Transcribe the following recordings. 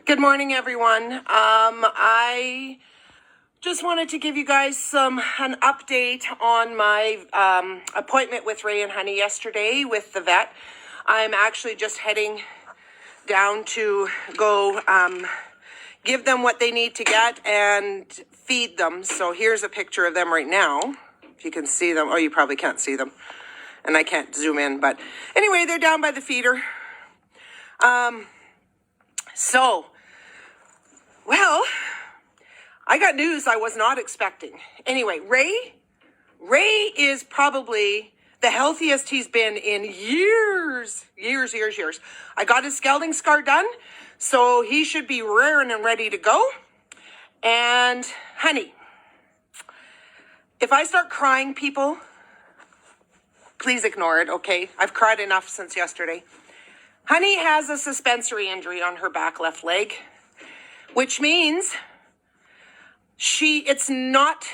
Good morning, everyone. I just wanted to give you guys an update on my appointment with Ray and Honey yesterday with the vet. I'm actually just heading down to go give them what they need to get and feed them. So here's a picture of them right now. If you can see them. Oh, you probably can't see them. And I can't zoom in. But anyway, they're down by the feeder. Well, I got news I was not expecting. Anyway, Ray is probably the healthiest he's been in years. I got his scalding scar done, so he should be raring and ready to go. And Honey, if I start crying, people, please ignore it, okay? I've cried enough since yesterday. Honey has a suspensory injury on her back left leg, which means it's not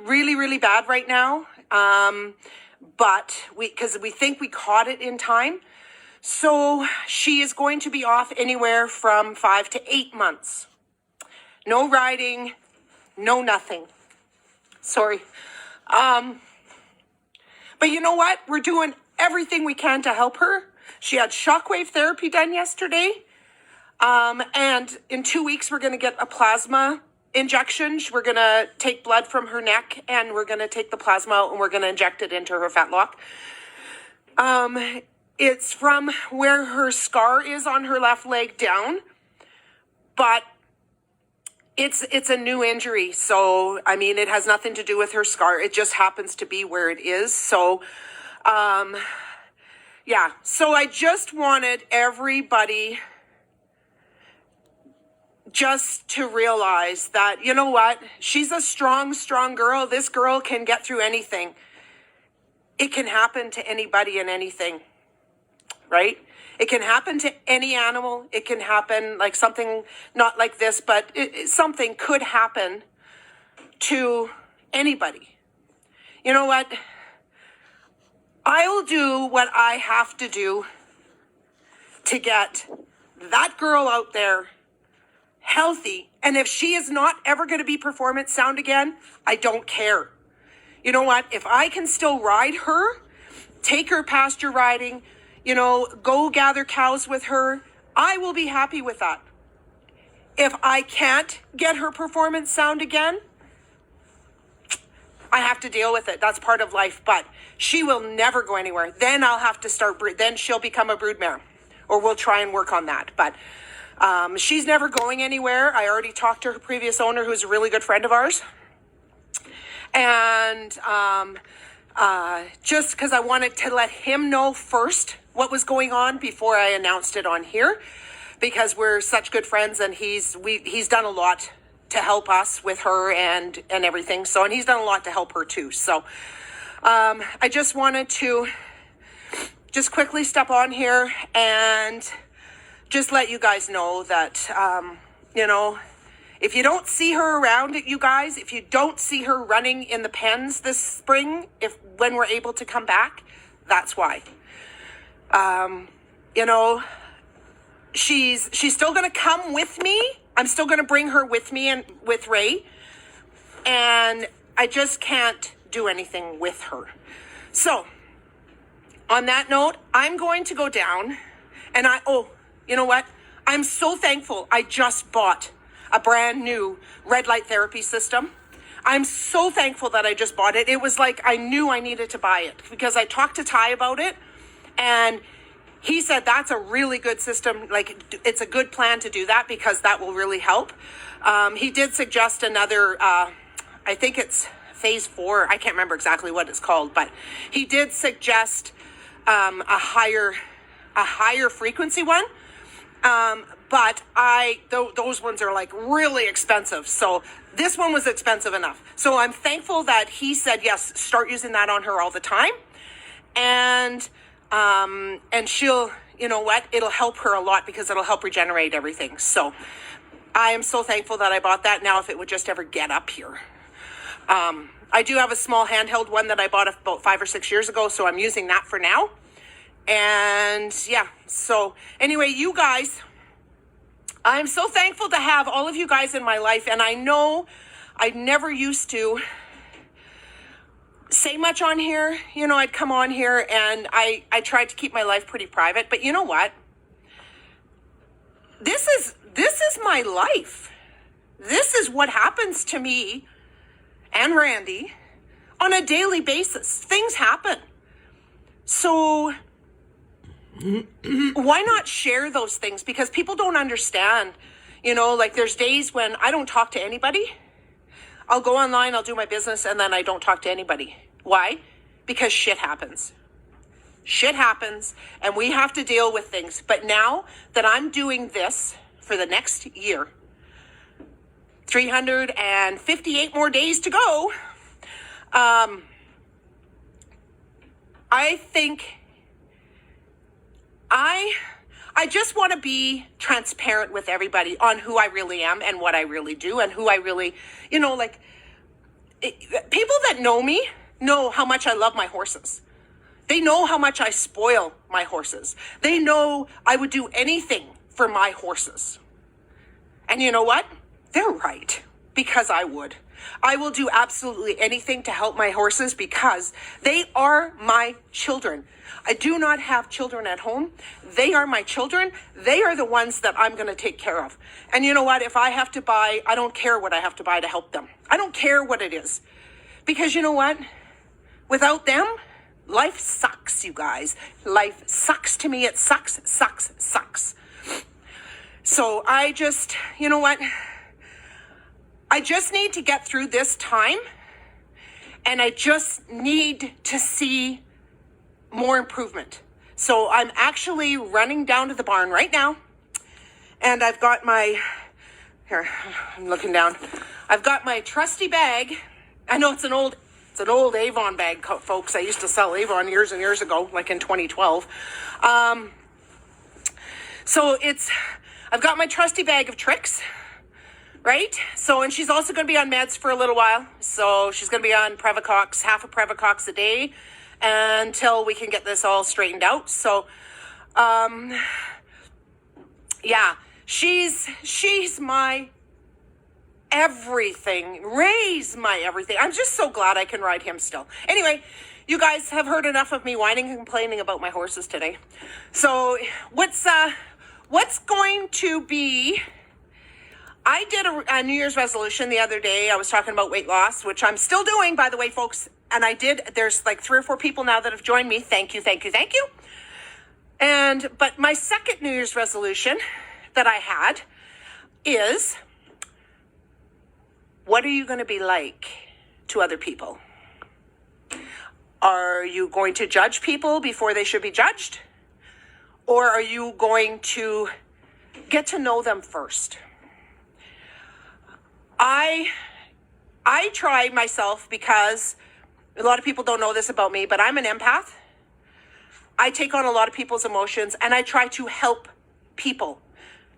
really bad right now, but because we think we caught it in time. So she is going to be off anywhere from 5 to 8 months. No riding, no nothing. Sorry. But you know what? We're doing everything we can to help her. She had shockwave therapy done yesterday. And in 2 weeks, we're going to get a plasma injection. We're going to take blood from her neck and we're going to take the plasma out and we're going to inject it into her fetlock. It's from where her scar is on her left leg down, but it's a new injury. So, I mean, it has nothing to do with her scar. It just happens to be where it is. So, yeah. So I just wanted everybody just to realize that, you know what, she's a strong girl. This girl can get through anything. It can happen to anybody and anything, right? It can happen to any animal. It can happen like something not like this, but something could happen to anybody. You know what? I'll do what I have to do to get that girl out there healthy, and if she is not ever going to be performance sound again, I don't care. You know what? If I can still ride her, take her pasture riding, go gather cows with her, I will be happy with that. If I can't get her performance sound again, I have to deal with it. That's part of life, but she will never go anywhere. Then I'll have to then she'll become a broodmare, or we'll try and work on that. But she's never going anywhere. I already talked to her previous owner, who's a really good friend of ours. And just because I wanted to let him know first what was going on before I announced it on here, because we're such good friends, and he's done a lot to help us with her and everything. So, and he's done a lot to help her too. So, I just wanted to just quickly step on here and just let you guys know that, if you don't see her around, you guys, if you don't see her running in the pens this spring, when we're able to come back, that's why. She's still going to come with me. I'm still going to bring her with me and with Ray. And I just can't do anything with her. So, on that note, I'm going to go down and you know what? I'm so thankful I just bought a brand new red light therapy system. I'm so thankful that I just bought it. It was like I knew I needed to buy it because I talked to Ty about it, and he said that's a really good system. Like, it's a good plan to do that because that will really help. He did suggest another, I think it's phase 4. I can't remember exactly what it's called, but he did suggest a higher frequency one. But those ones are like really expensive. So this one was expensive enough. So I'm thankful that he said, yes, start using that on her all the time. And she'll, you know what, it'll help her a lot because it'll help regenerate everything. So I am so thankful that I bought that. Now, if it would just ever get up here. I do have a small handheld one that I bought about 5 or 6 years ago. So I'm using that for now. And yeah, so anyway, you guys, I'm so thankful to have all of you guys in my life, and I know I never used to say much on here. You know, I'd come on here and I tried to keep my life pretty private, but you know what? This is my life. This is what happens to me and Randy on a daily basis. Things happen. So why not share those things? Because people don't understand, you know, like there's days when I don't talk to anybody. I'll go online, I'll do my business, and then I don't talk to anybody. Why? Because shit happens. Shit happens, and we have to deal with things. But now that I'm doing this for the next year, 358 more days to go, I think I just want to be transparent with everybody on who I really am and what I really do and who I really, you know, like people that know me know how much I love my horses. They know how much I spoil my horses. They know I would do anything for my horses. And you know what? They're right, because I would. I will do absolutely anything to help my horses because they are my children. I do not have children at home. They are my children. They are the ones that I'm going to take care of. And you know what? If I have to buy, I don't care what I have to buy to help them. I don't care what it is. Because you know what? Without them, life sucks, you guys. Life sucks to me. It sucks, sucks, sucks. So I just, you know what? I just need to get through this time, and I just need to see more improvement. So I'm actually running down to the barn right now, and I've got my, here, I'm looking down. I've got my trusty bag. I know it's an old Avon bag, folks. I used to sell Avon years and years ago, like in 2012. So I've got my trusty bag of tricks. Right? So, and she's also going to be on meds for a little while. So she's going to be on Previcox, half a Previcox a day until we can get this all straightened out. So, yeah, she's my everything. Ray's my everything. I'm just so glad I can ride him still. Anyway, you guys have heard enough of me whining and complaining about my horses today. So what's going to be... I did a New Year's resolution the other day. I was talking about weight loss, which I'm still doing, by the way, folks. And there's like 3 or 4 people now that have joined me. Thank you, thank you, thank you. But my second New Year's resolution that I had is, what are you going to be like to other people? Are you going to judge people before they should be judged? Or are you going to get to know them first? I try myself, because a lot of people don't know this about me, but I'm an empath. I take on a lot of people's emotions, and I try to help people.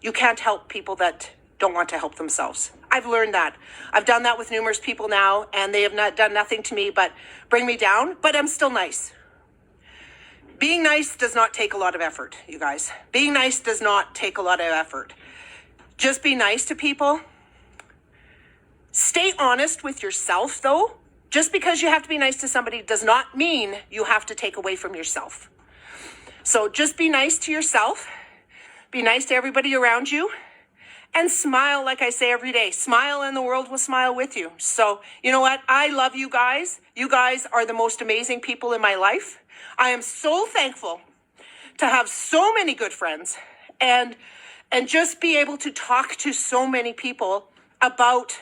You can't help people that don't want to help themselves. I've learned that. I've done that with numerous people now, and they have not done nothing to me but bring me down, but I'm still nice. Being nice does not take a lot of effort, you guys. Being nice does not take a lot of effort. Just be nice to people. Stay honest with yourself, though. Just because you have to be nice to somebody does not mean you have to take away from yourself. So just be nice to yourself. Be nice to everybody around you. And smile, like I say every day. Smile and the world will smile with you. So, you know what? I love you guys. You guys are the most amazing people in my life. I am so thankful to have so many good friends and just be able to talk to so many people about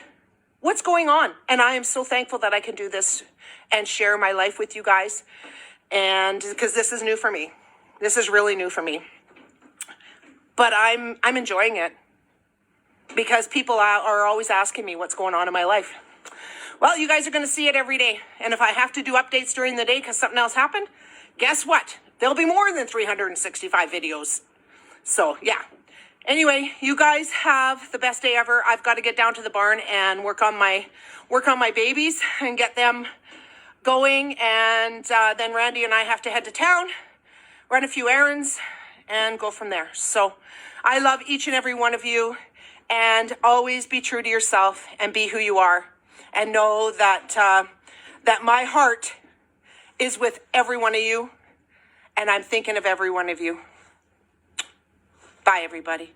what's going on. And I am so thankful that I can do this and share my life with you guys. And because this is new for me. This is really new for me. But I'm enjoying it, because people are always asking me what's going on in my life. Well, you guys are going to see it every day. And if I have to do updates during the day because something else happened, guess what? There'll be more than 365 videos. So, yeah. Anyway, you guys have the best day ever. I've got to get down to the barn and work on my babies and get them going. And then Randy and I have to head to town, run a few errands, and go from there. So I love each and every one of you, and always be true to yourself and be who you are, and know that that my heart is with every one of you, and I'm thinking of every one of you. Bye, everybody.